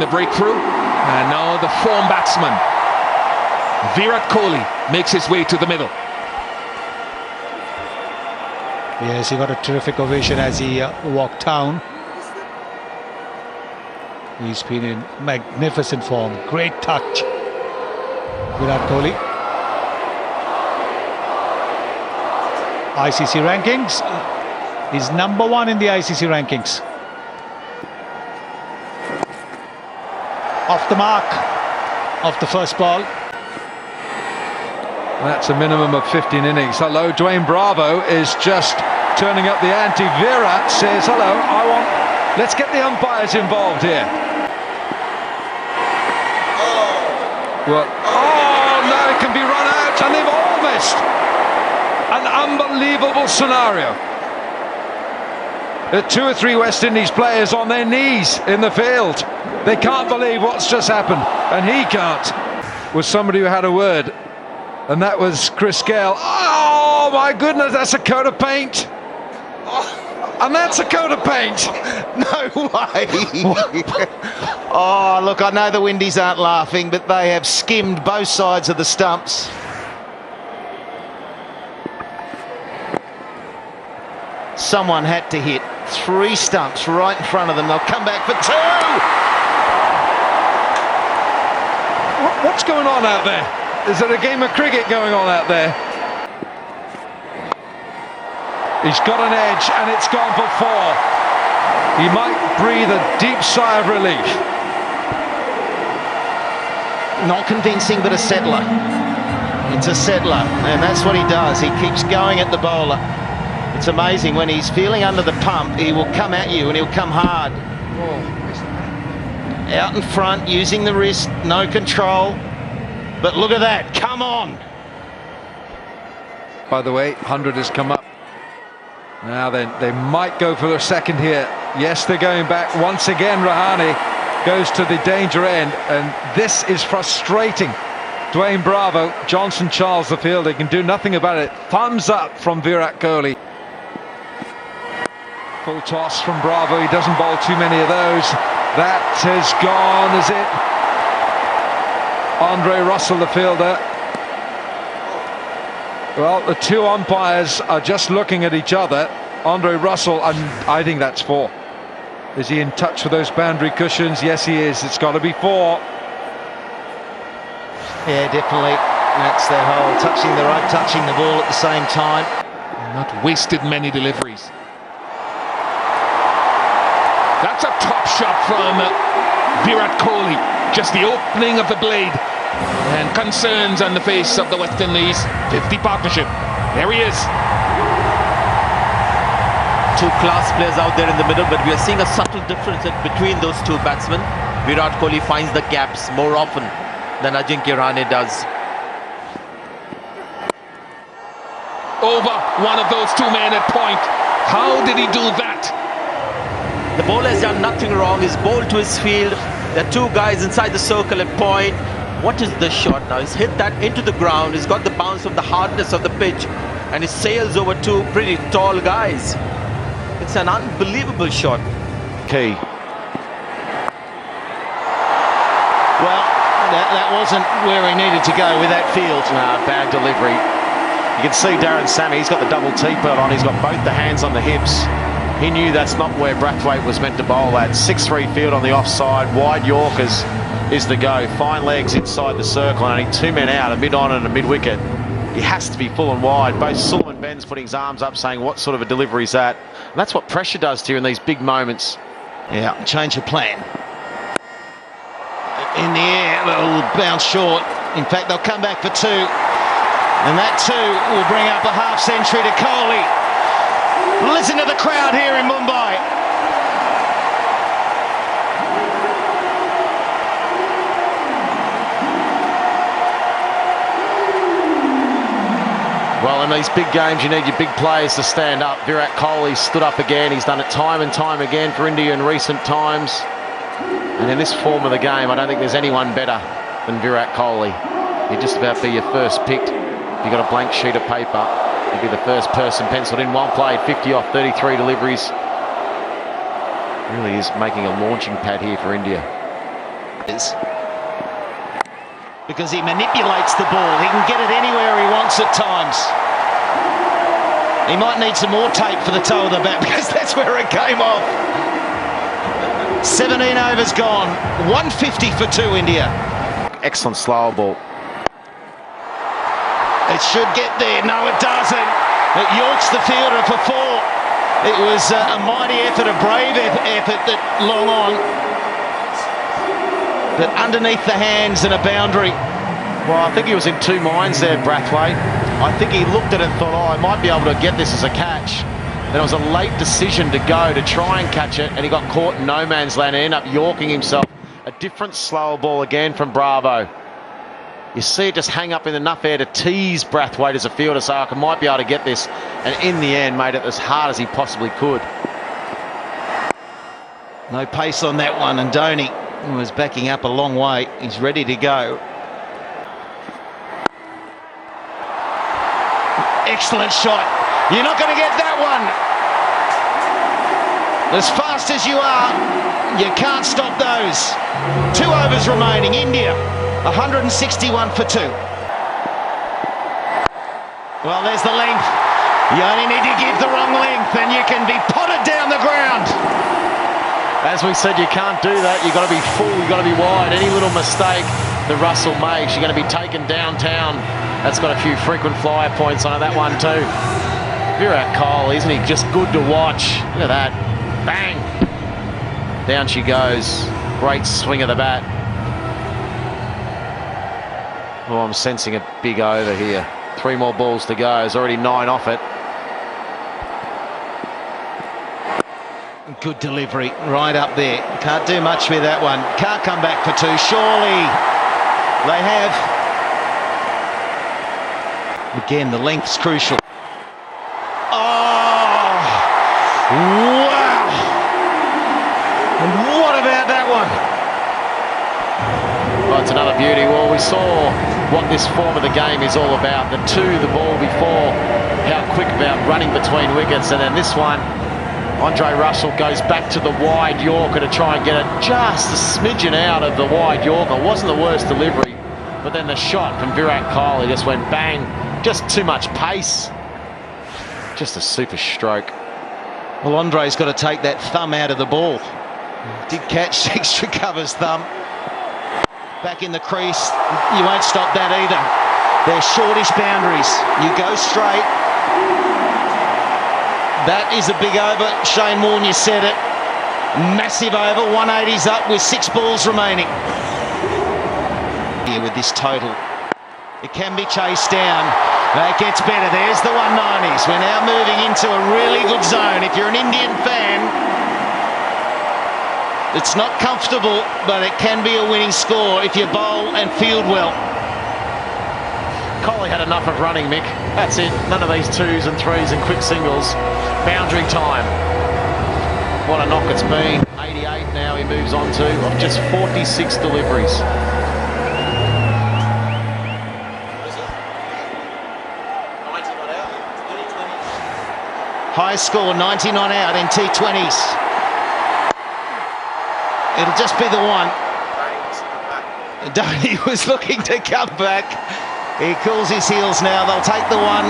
the breakthrough. And now the form batsman, Virat Kohli, makes his way to the middle. Yes, he got a terrific ovation as he walked down. He's been in magnificent form. Great touch. Virat Kohli. ICC rankings. He's #1 in the ICC rankings. Off the mark of the first ball. That's a minimum of 15 innings. Hello, Dwayne Bravo is just turning up the ante. Virat says, hello, let's get the umpires involved here. Well, oh no, it can be run out, and they've all missed. An unbelievable scenario. There are 2 or 3 West Indies players on their knees in the field. They can't believe what's just happened, and he can't. Was somebody who had a word, and that was Chris Gale. Oh my goodness, that's a coat of paint. And that's a coat of paint. No way. Oh, look, I know the Windies aren't laughing, but they have skimmed both sides of the stumps. Someone had to hit 3 stumps right in front of them. They'll come back for 2. What's going on out there? Is there a game of cricket going on out there? He's got an edge, and it's gone for 4. He might breathe a deep sigh of relief. Not convincing, but a settler. It's a settler, and that's what he does. He keeps going at the bowler. It's amazing, when he's feeling under the pump, he will come at you, and he'll come hard. Out in front, using the wrist, no control. But look at that, come on! By the way, 100 has come up. Now then, they might go for a second here. Yes, they're going back. Once again, Rahane goes to the danger end, and this is frustrating. Dwayne Bravo, Johnson Charles the fielder, can do nothing about it. Thumbs up from Virat Kohli. Full toss from Bravo, he doesn't bowl too many of those. That has gone, is it? Andre Russell, the fielder. Well, the 2 umpires are just looking at each other. Andre Russell, and I think that's 4. Is he in touch with those boundary cushions? Yes, he is. It's got to be 4. Yeah, definitely. That's their whole touching the rope, touching the ball at the same time. Not wasted many deliveries. That's a top shot from Virat Kohli. Just the opening of the blade. And concerns on the face of the West Indies 50 partnership. There he is. 2 class players out there in the middle, but we are seeing a subtle difference between those 2 batsmen. Virat Kohli finds the gaps more often than Ajinkya Rahane does. Over one of those 2 men at point. How did he do that? The bowler has done nothing wrong. He's bowled to his field. There are 2 guys inside the circle at point. What is the shot now? He's hit that into the ground. He's got the bounce of the hardness of the pitch, and he sails over 2 pretty tall guys. It's an unbelievable shot. Key. Well, that wasn't where he needed to go with that field. Bad delivery. You can see Darren Sammy, he's got the double T-pelt on. He's got both the hands on the hips. He knew that's not where Brathwaite was meant to bowl at. 6-3 field on the offside. Wide Yorkers is the go. Fine legs inside the circle, and only 2 men out, a mid-on and a mid-wicket. He has to be full and wide. Both Suleiman Ben's putting his arms up, saying, what sort of a delivery is that? And that's what pressure does to you in these big moments. Yeah, change of plan. In the air, they'll bounce short. In fact, they'll come back for 2. And that 2 will bring up a half-century to Kohli. Listen to the crowd here in Mumbai. Well, in these big games, you need your big players to stand up. Virat Kohli stood up again. He's done it time and time again for India in recent times. And in this form of the game, I don't think there's anyone better than Virat Kohli. He'd just about be your first pick. If you've got a blank sheet of paper, he'd be the first person penciled in. Well played, 50 off 33 deliveries. Really is making a launching pad here for India. Because he manipulates the ball. He can get it anywhere he wants at times. He might need some more tape for the toe of the bat because that's where it came off. 17 overs gone. 150 for 2 India. Excellent slower ball. It should get there. No, it doesn't. It yorks the fielder for 4. It was a mighty effort, a brave effort that long on. But underneath the hands and a boundary. Well, I think he was in two minds there, Brathwaite. I think he looked at it and thought, oh, I might be able to get this as a catch. Then it was a late decision to go to try and catch it, and he got caught in no man's land and ended up yorking himself. A different slower ball again from Bravo. You see it just hang up in enough air to tease Brathwaite as a fielder, so I might be able to get this. And in the end, made it as hard as he possibly could. No pace on that one, and Dhoni was backing up a long way. He's ready to go. Excellent shot. You're not going to get that one. As fast as you are, you can't stop those. 2 overs remaining. India, 161 for 2. Well, there's the length. You only need to give the wrong length and you can be potted down the ground. As we said, you can't do that. You've got to be full, you've got to be wide. Any little mistake that Russell makes, you're going to be taken downtown. That's got a few frequent flyer points on it, that one too. Virat Kohli, isn't he just good to watch? Look at that. Bang! Down she goes. Great swing of the bat. Oh, I'm sensing a big over here. 3 more balls to go. There's already 9 off it. Good delivery, right up there. Can't do much with that one. Can't come back for 2. Surely they have. Again, the length's crucial. Oh, wow! And what about that one? Oh, it's another beauty. Well, we saw what this form of the game is all about. The ball before, how quick about running between wickets, and then this one. Andre Russell goes back to the wide Yorker to try and get it just a smidgen out of the wide Yorker. Wasn't the worst delivery, but then the shot from Virat Kohli just went bang. Just too much pace. Just a super stroke. Well, Andre's got to take that thumb out of the ball. Did catch extra covers thumb. Back in the crease. You won't stop that either. They're shortish boundaries. You go straight. That is a big over. Shane Warne, you said it. Massive over. 180's up with 6 balls remaining. Here with this total. It can be chased down. It gets better. There's the 190s. We're now moving into a really good zone. If you're an Indian fan, it's not comfortable, but it can be a winning score if you bowl and field well. Kohli had enough of running, Mick. That's it. None of these 2s and 3s and quick singles. Boundary time. What a knock it's been. 88 now he moves on to of just 46 deliveries. High score, 90 not out in T20s. It'll just be the one. Dhoni was looking to come back. He cools his heels now. They'll take the one.